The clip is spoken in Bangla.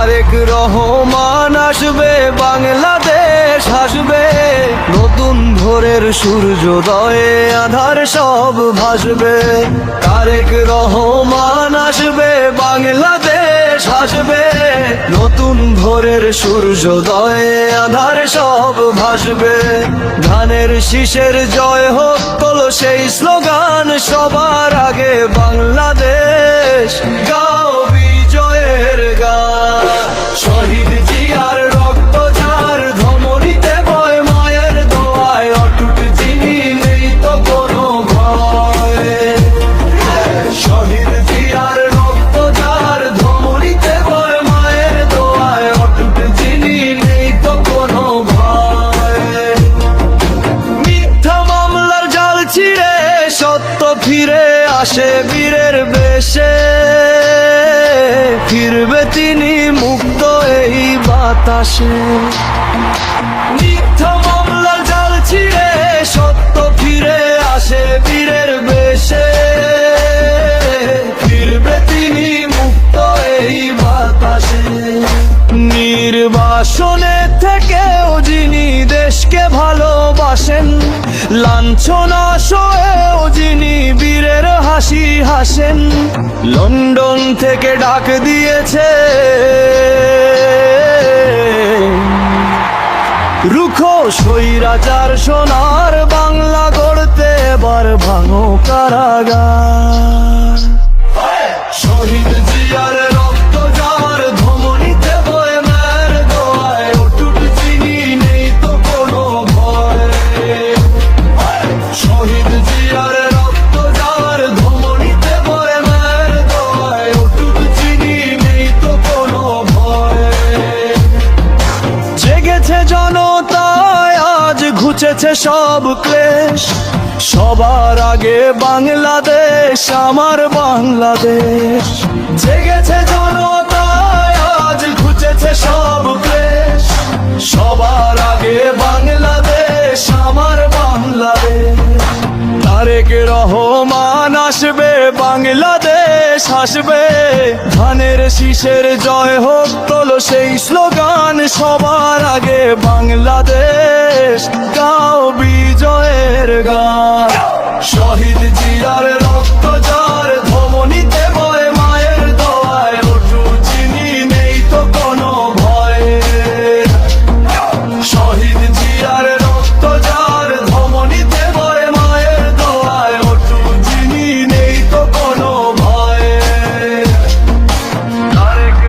তারেক রহমান আসবে, বাংলাদেশ হাসবে, নতুন ভোরের সূর্যোদয়ে আধার সব ভাসবে। তারেক রহমান আসবে, বাংলাদেশ হাসবে, নতুন ভোরের সূর্যোদয়ে আধার সব ভাসবে। ধানের শীষের জয় হোক তোলো সেই স্লোগান সবার আগে, বাংলাদেশ গাও বিজয়ের গান। শহীদ জিয়ার রক্ত যার ধমনীতে বয়, মায়ের দোয়ায় অটুট যিনি নেই তো কোনো ভয়। শহীদ জিয়ার রক্ত যার ধমনীতে বয়, মায়ের দোয়ায় অটুট যিনি নেই তো কোনো ভয়। মিথ্যা মামলার জাল ছিঁড়ে সত্য ফিরে আসে বীরের বেশে, ফিরবে তিনি মুক্ত এই বাতাসে। মিথ্যা মামলার জাল ছিঁড়ে সত্য ফিরে আসে বীরের বেশে, ফিরবে তিনি মুক্ত এই বাতাসে। নির্বাসনে থেকেও যিনি দেশকে ভালোবাসেন, লাঞ্ছনা সয়েও যিনি বীরের হাসি হাসেন, লন্ডন থেকে ডাক দিয়েছে রুখো স্বৈরাচার, সোনার বাংলা গড়তে এবার ভাঙো কারাগার। শহীদ জিয়ার রক্ত যার ধমনীতে বয়, মায়ের দোয়ায় অটুট যিনি নেই তো কোনো ভয়। শহীদ জিয়ার রক্ত যার ধমনীতে বয়, মায়ের দোয়ায় অটুট যিনি নেই তো কোনো ভয়। জেগেছে জনতায় আজ ঘুচেছে সব ক্লেশ, সবার আগে বাংলাদেশ আমার বাংলাদেশ। জেগেছে জনতায় আজ ঘুচেছে সব ক্লেশ, সবার আগে বাংলাদেশ আমার বাংলাদেশ। তারেক রহমান আসবে, বাংলাদেশ হাসবে, ধানের শীষের জয় হোক তোলো সেই স্লোগান সবার আগে, বাংলাদেশ গাও বিজয়ের গান। শহীদ জিয়ার রক্ত যার ধমনীতে